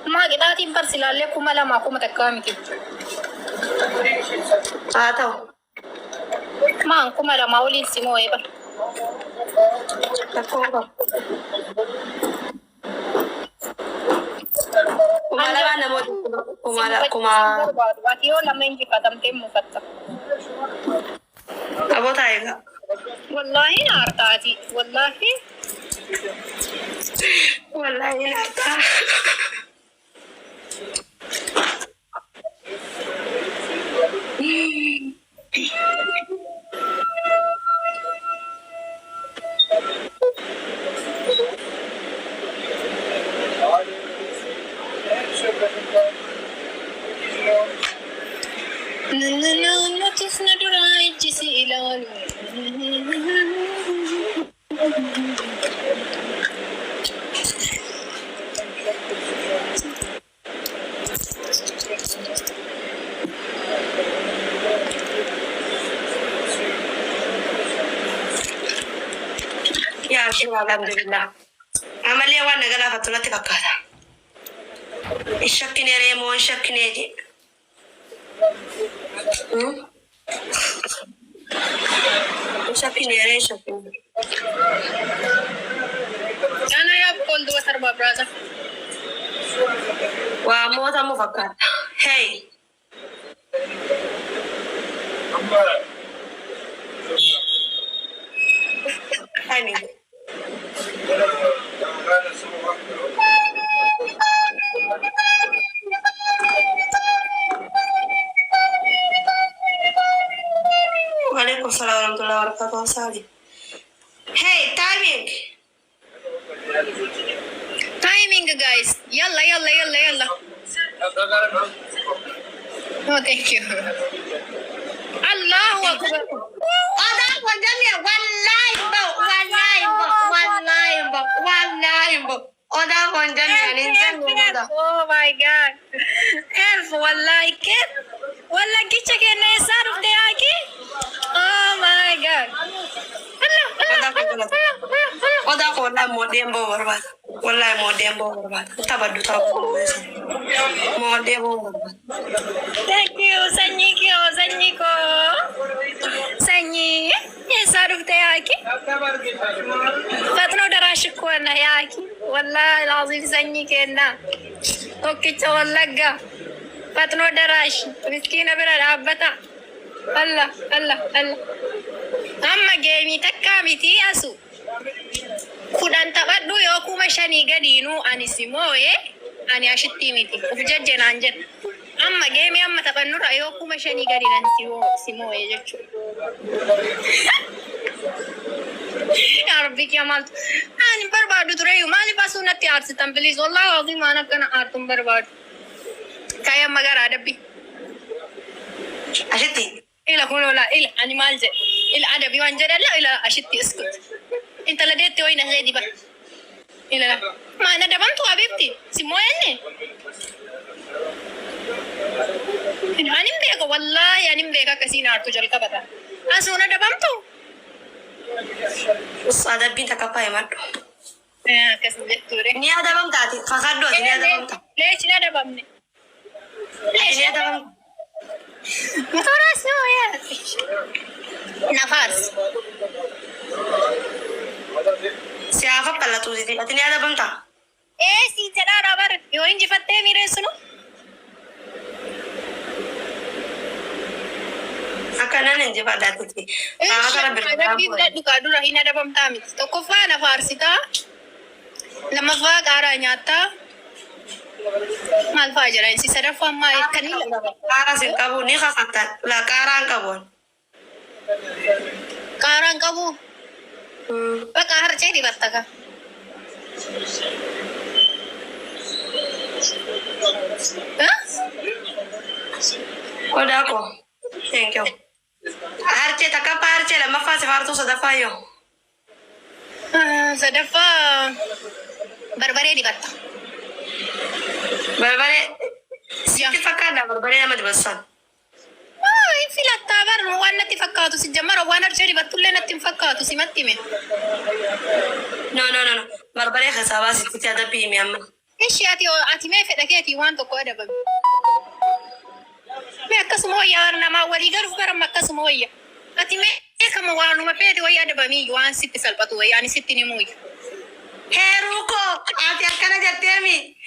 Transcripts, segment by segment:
ما قطعتين برسل لكم لا معكم تكامتي هاتو ما انكم لا ماولين سموي بر تكوبا kumala ka na mo kuma wati yo lama inji katam tem mufatta abo tayo ka wallahi nartati wallahi narta ya syukur alhamdulillah amalia wan negara fatulati fakata ishakine remo ishakine je ishakine re ishakine ana ya koldu wasar babraza wa mota mu fakata hey hani Waalaikumsalam warahmatullahi wabarakatuh. Sali. Hey, timing guys yalla yalla yalla yalla oh thank you Allahu akbar ada wajahnya wallahi mbak ada wajahnya ninja oh my god elf wallahi kif walla kicha kene saru te aki oh my god ada ko la modembo warbat wallahi modembo warbat tabaddu modembo warbat thank you sanyiko sanyi saru te aki fatno darash ko na yaki wallahi lazim sanyi kena okicha wallaga fatno darash miskina bira abata Allah amma gemi takamiti asu kudan tabaddu yo kuma shani gadinu ani simoye ani ashitti miti ufjajje nanjen amma gemi amma tabannu yo kuma shani gadinan simoye jechu ya rabbi kiamat ani barbadu turayu mali pasunati arsitam please wallahi azim ana kana artum barbad kaya magar adabi ashitti ila kuno la ila animal je ila adabi wanjada la ila ashitti iskut انت لديت وين هذه بقى لا ما انا دبمت حبيبتي سمويني انا مبيك والله انا مبيك كسينا ارتو جري كبدا اسونا دبمتو ada binta kapai mat كسبت توري ni ada bam tadi kakado ni ada bam ليش لا دبمني ليش ada bam خلاص يا نفس siapa pala tu sih ini ada bam tak si jara rabar yo inji fatte mire suno akanan inji pada tu sih karena berbeda duka dulu ini ada bam tamit to ko fa na farsita lama fa gara nyata mal fajara si sadar fa ma kanila kara sih kamu ni kakak la karang kabu Baka harce di batta ka. Koda ako. Thank you. Harce takapa harce la mafasi fartu sadafa yo. Sadafa barbare di batta. Barbare. Siapa fakada barbare nama dibasan. في التابر وانا تفكاتو سجمر وانا رجالي بطلنا تفكاتو سمتي مي no barbare khasaba siti ada pi mi amma Ishi ati mee fedha keetii waan tokko adabamu. Mee akkasuma wayyaa namaa walii galuuf garam akkasuma wayya. Ati mee kama waanuma feete wayyaa adabamii waan sitti salphatu wayyaa ani sitti nimuyya. Heeruko ati akkana jetteemi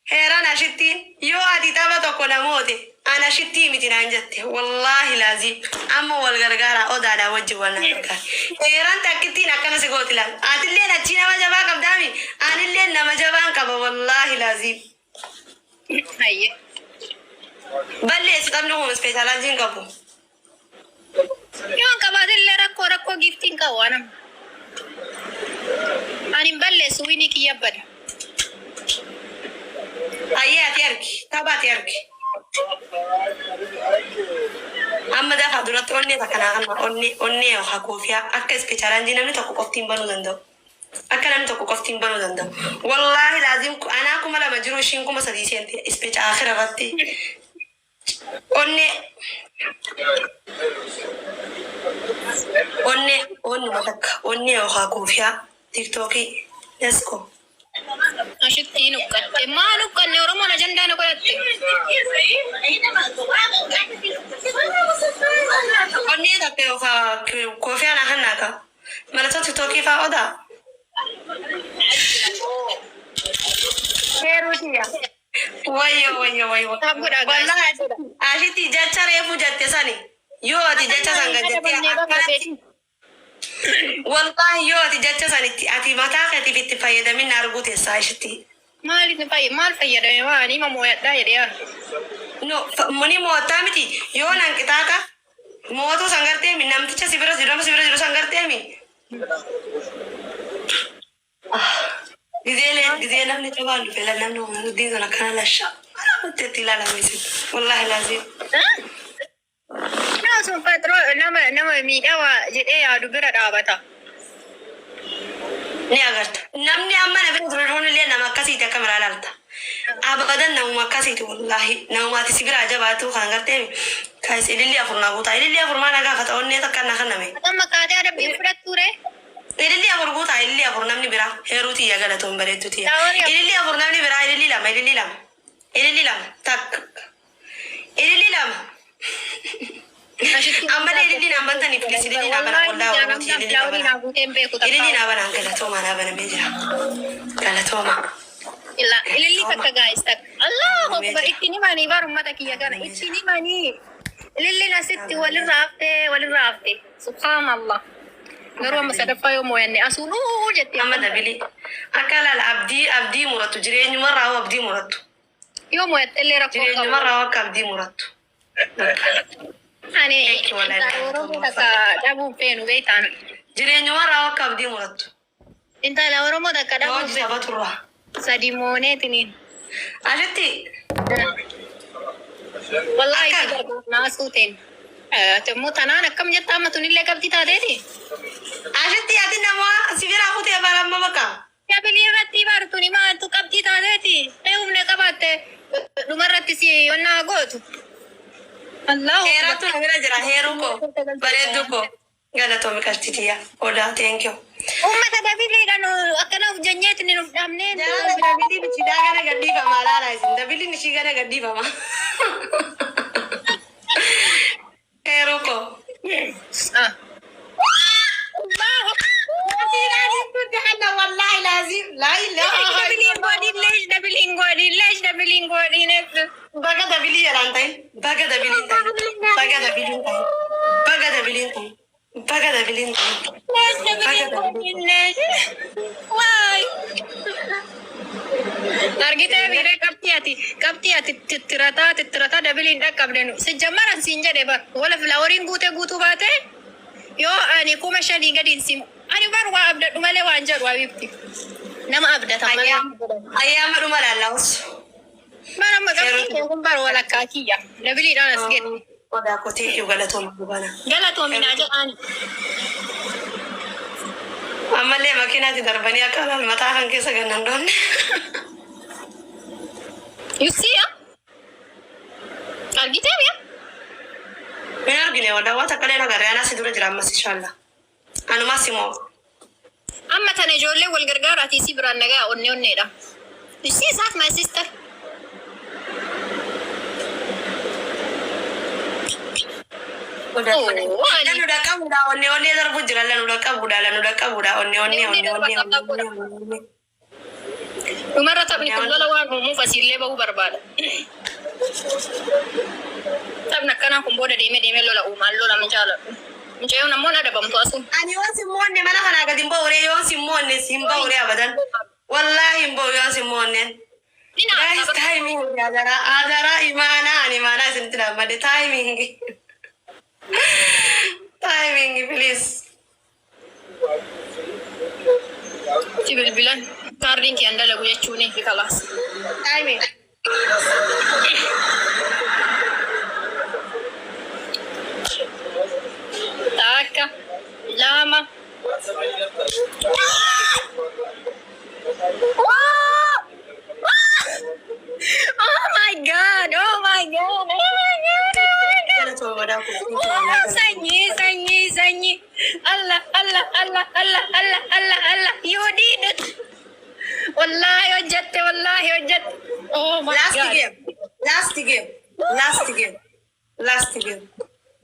heeran ashitti yoo ati tapha tokko namoote ana shitti miti naan jette wallahi laazim amma wal gargaara odaadhaa wajjin wal gargaara heeran takkittiin akkana si gooti laal atillee achi nama jabaa qabdaami anillee nama jabaan qaba wallahi laazim Hayye. balleessi qabnu kun ispeeshaalaajiin qabu Yoon qabaatillee rakkoo giftiin qabu anam. Ani balleessu winii kiyya bada. ayyee ati argi tapha ati argi amma dafa duratti onnee takkanaa kanuma onnee yookaan koofiyaa akka ispeeshaalaajiin namni tokko qoftiin banuu danda'u. Akka namni tokko qoftiin banuu danda'u. Wallaahi laazim anaa kuma lama jiru ishiin kuma sadii seente ispeeshaa akhira irratti onnuma takka onnee yookaan koofiyaa tiktookii lesko. Ashitti nukkatte. Maa nukkanne Oromoon ajandaa na godhatte. Onnee takka yookaan koofiyaa na hannaaka. Mallattoo tiktookii fa'aa odaa. Heeruutiya. Wayyo. Wallahi ashitti jecha reefu jette sani. Yoo ati jecha san gajjettee akkanatti. Wallahi yoo ati jecha sanitti ati mataa keetiif itti fayyadamin arguu teessaa ashitti. Maal fayyadame waan hima mooyadhaa jedhee. No, muni moottaa miti. Yoo nan qixaaqa mootuu san garteemi namticha si bira jiru san garteemi. Gizee namni cabaan dhufe namni umuddin sana kana lasha. Tetti ilaalame si. Wallahi laazim. Nama sun patroo nama miidhawa jedhee yaadu bira dhaabata. Ni agarta. Namni amma na bira jiru illee nama akkasiiti akka biraa ilaalta. Abadan namuma akkasiiti wallahi. Namumaati si biraa jabaatu kan garteemi. Kaayis ilillee afur naa guutaa. Ilillee afur maa nagaa fata onnee takka na kanname. Amma kaatee adabbii fudhattuure. Ilillee afur guutaa ilillee afur namni biraa heeruuti yaa galatoon bareedduuti yaa. Ilillee afur namni biraa ilillee lama takka. Ilillee lama. Amma ilillee lama bantanii filis ilillee lama bana qoldaa waluuti ilillee lama bana galatooma naa bana meejira. Galatooma. Ilillee takka gaayis takka. Allah akbar itti nimanii barummata kiyya kana itti nimanii. Ilillee asitti walirraa hafte. Subhaanallah. Garuu amma sadaffaa yoo moo'anne asuunuu jettee. Amma dabili. Akka laala abdii murattu jireenyumarraa hoo abdii murattu. Yoo moo'atte illee rakkoo qabu. Jireenyumarraa hoo akka abdii murattu. Ani Oromoo takka dhabuun feenu beektaan. Jireenyumarraa hoo akka abdii murattu. Intala Oromoo takka dhabuun feenu. Yoo sabaturraa. Sadi mooneetiniin. Asitti. Wallahi naasuu teen. Temmoo tanaan akkam jettaa amma tunillee qabdi taateeti. Asitti ati nama sibiira kutee baramma bakka. Yabilii irratti baartuni maaltu qabdi taateeti. Humne qabaatte dhumarratti si yonnaa gootu. Allahu. Heeratu na bira jira heeruko bareeddu ko galatoomi qaltitiya odaa teenkyo. Ummata dabiliidhaan akkana hojjanyeeti ni nuuf dhabnee. Dabiliin ishii gana gadhiifama laala isin dabiliin ishii gana gadhiifama. Heeruko. والله لازم لا اله دبلين غودين بقى دبلين يا لانتين بقى دبلين واي Argitee biiree qabxii ati titirataa dabiliin dhaqqabdenu si jammaran siin jedhe bar wala filaaworiin guutuu baate yoo ani kuma shanii gadiin simu ani bar waa abdadhu malee waan jedhu waa bifti nama abdata malee ayyaama dhuma lallaa'us bara maqabxii kun bar walakkaa kiyya dabiliidhaan as gedhe odaa kotee kiyyu galatooma dubana galatoominaa jedhaan ammallee makiinaatti darbanii akka mataa kan keessa gannan doonne. You see ya? Argitee mi'a? Min argine wadaawwata akka leen agarree anaa si dura jira ammas inshallah. Anumas immoo. Amma tana ijoollee wal gargaaraatii si biraan nagaa onneedha. This is not my sister. Udah. Oh, Dan Ali. udah kamu udah onne darbu jira lan udah kamu udah onne. Umar taphni kun lola waan uumuuf asiillee bahuu barbaada. Taphni akkanaa kun booda deemee lola uumaan lola min jaaladhu. Mucayyoon ammoo na dabamtu asun. Ani waan simmoonne mana kana gadi hin ba'ure yoon simmoonne simba ure abadan. Wallahi hin ba'u yoon simmoonne. Guys, timing adara imana isinitti dhammade timing. Timing please. Ti bilbilan kaardiin kee an dalagu jechuuni fi kalaas. Timing. Takka, lama. Oh my god, oh my god, oh my god, oh my god. Kana to wada ku. Oh, sanyi. Allah. You did it. Wallahi hojjatte. Oh my god. Last game.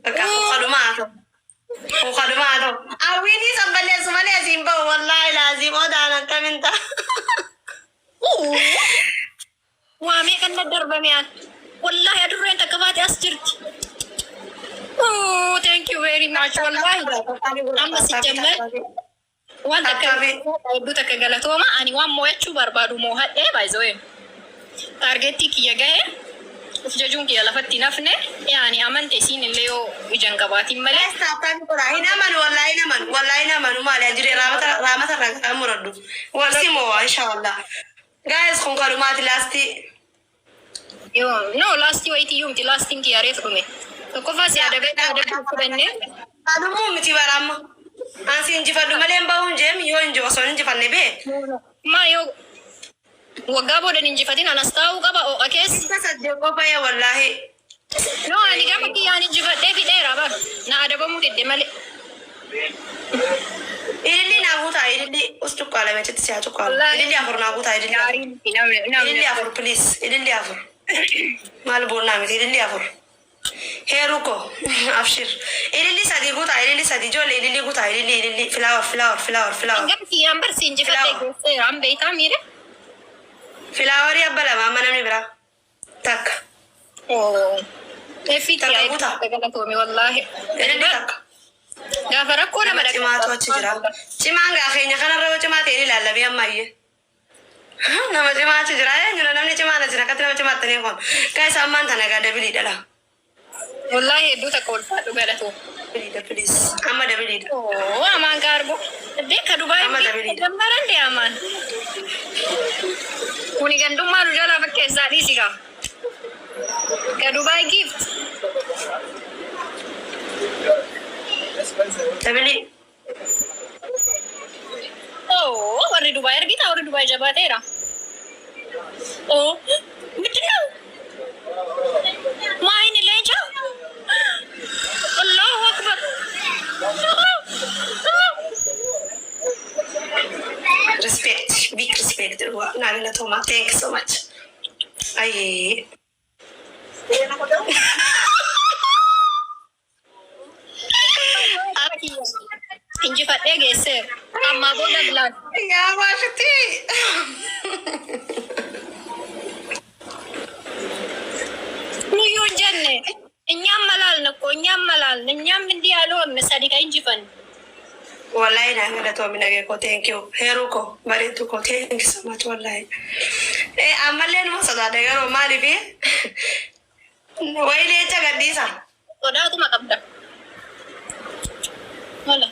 Aka khaduma. Awini sambale simba wallahi lazim odana kaminta. Waamee kan daddarbame an. Wallahi adurreen takka baate as jirti. Oh, thank you very much. Wallahi. Amma si jammal. Waan takka galatooma ani waan mo'achuu barbaadu mo'adhee baay'isoo. Taargeettii kiyya ga'ee uf jajuun kiyya lafatti nafne yaani amante isiin illee yoo ijaan qabaatiin malee. Wallahi naman maali ajire ramata raga muraddu. Walsimo inshallah. Guys kun kadumaati lasti. No, lasti wayitii yuumti lastiin kiyya reefu dhume. Tokkoffaa si adabee fudhannee. Adumu miti barama. Ansi injifadhu malee bahuun jeem yoo osoo injifanne bee. Maa yoo waggaa boodan injifatin anas taa'uu qaba ooqa keessa. Isa saddeet qofaa wallahi. No, ani gama kiyyaan injifadhee fidheera bar. Na adabamuu didde malee. Ililli naaguutaa ililli us cuqqaala meechatti siyaa cuqqaala. Ililli afur naaguutaa ililli afur please ililli afur. Maal boonnaa miti ililli afur. Heeruko afshir. Ililli sadii guutaa ililli sadii ijoollee ililli guutaa ililli flower. Gama kiyyaan barsi injifadhee geesseera an beeytaa miire. Filaawarii abba lama amma namni biraa takka. Efi kiyyaa itti galatoome wallaahi. Ililli takka. Gaafa rakkoo nama cimaatu achi jira. Cimaan gaafeenya kanarra yoo cimaa ta'e ilaallamee ammayyee. Nama cimaa achi jira. Eenyudha namni cimaan achi jira. Akkatti nama cimaatti kun. Gaa isa ammaan tana gaa dabiliidha la. Wallaahi hedduu takka ulfaadhu galatoo. Dabiliidha please. Amma dabiliidha. Amaan gaarbo. Beeka Dubaay gambaran dee amaan. Kuni gandummaa nu jalaa fakkeessaa dhiisi gaa. Ga Dubaay gift. Dabili. Warri Dubaay argita warri Dubaay jabaateera. Midnaa. Maayin leenca. Allahu akbar. Respect. Big respect. Nagala Toma. Thank you so much. Ay. Injifadhee geesseera. Ammaa booda bilaan. Yaa maashatti. Nuyyuu hin jenne. Inyaan malaalna. Inyaan bindi haaloo sadi ka injifanne. Wallahi nagala Toma nage ko thank you. Heruko bareedu ko thank you so much wallahi. Ammallee numa sodaadha garuu maaliif wayilee jecha gadhiisa. Sodaatuma qabda. Mala.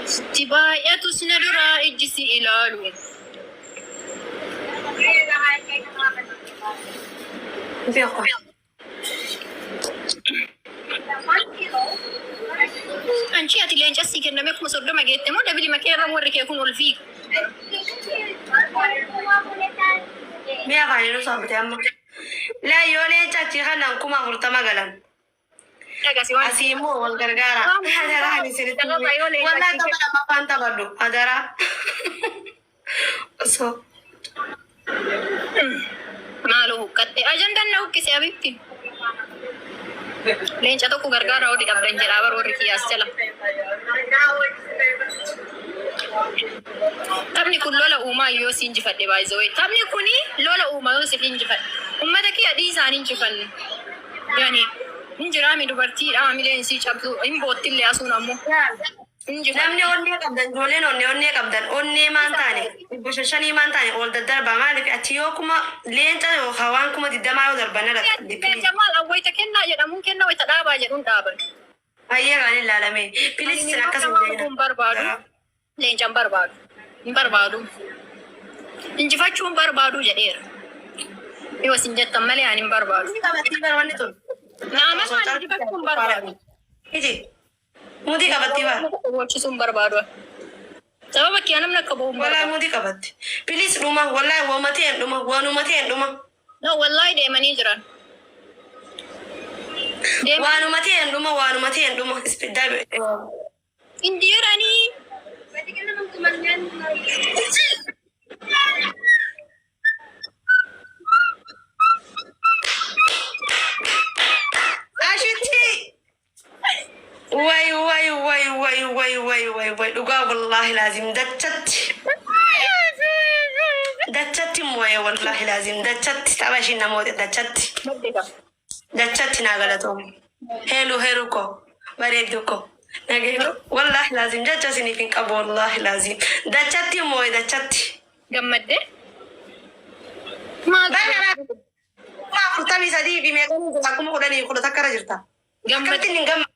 Itti baay'atu sina duraa ijji si ilaalu. Beeko. Anchi ati leenca sii kenname kuma soddoma geette moo dabili makeerra warri kee kun ol fiigu. Mee afaanii nu saabute amma. Laa yoo leenca achi kanaan kuma 40 galan. Asimu wal gargara. Adara hani sirri. Wallahi tabara mafan tabadu. Adara. So. Malu hukkate. Ajandan na hukkise abitti. Leenca tokko gargaara warri qabdan jedha bar warri kiyyaas jala. Taphni kun lola uumaa yoo si injifadhe baay'ee. Taphni kuni lola uumaa yoo si injifadhe. Ummata kiyya dhii isaanii injifanne. Yani injiraami dubartiidha mileen si cabdu hin boottillee asuun ammoo. Namni onnee qabdan ijoolleen onnee qabdan onnee maan taane bashashanii maan taane ol daddarba maaliif achi yoo kuma leenca yoo hawaan kuma diddamaa yoo darban irratti. Leenca maal awwayita kennaa jedhamuun kennaa wayita dhaabaa jedhuun dhaaban. Baay'ee gaan ilaalame. Pilis akkasuma hin barbaadu. Leenca hin barbaadu. Hin barbaadu. Injifachuu hin barbaadu jedheera. Yoo isin jettan malee ani hin barbaadu. Nama maan injifachuu hin barbaadu. Iji. Mudi qabatti ba? Wachisuun barbaadu. Sababa kee namni akka bo'uun barbaadu. Wallahi mudi qabatti. Bilis dhuma wallahi waamateen dhuma waanumateen dhuma. No wallahi deemanii jiran. Waanumateen dhuma. Ispiddaa. Indi jiranii. Way dhugaa wallahi laazim dachatti mooye wallahi laazim dachatti taphashi namoota dachatti naa galatoom heelu ko bareeddu ko nageeru wallahi laazim dacha isiniif hin qabu wallahi laazim dachatti mooye dachatti gammadde furtamii sadii fi meeqanii akkuma 10 takkara jirta gammadde hin gammadde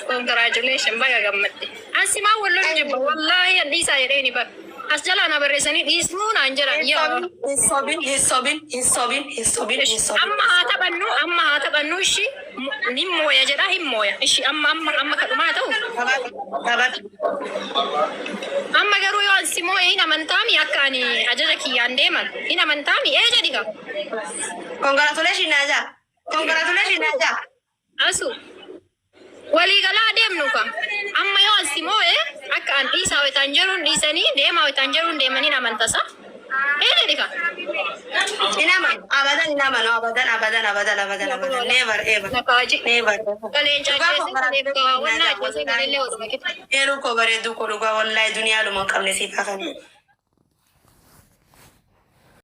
congratulations baga gammadde asima wallo jibba wallahi andisa yedeni ba asjala na barresani disnuna anjara yo hisobin amma hata bannu shi nimmo ya jada himmo ya shi amma kaduma taw amma garu yo asimo ina mantami akani ajaja ki yandeman ina mantami jadi ka congratulations naja asu wali gala deemnu ka amma yoo asimo akka an dhiisaa wetan jirun dhiisanii deemaa wetan jirun deemanii namantasa dika inaman abadan never ever never ko bareedu ko dhugaa wallahi duniyaa luma qabne siif hafan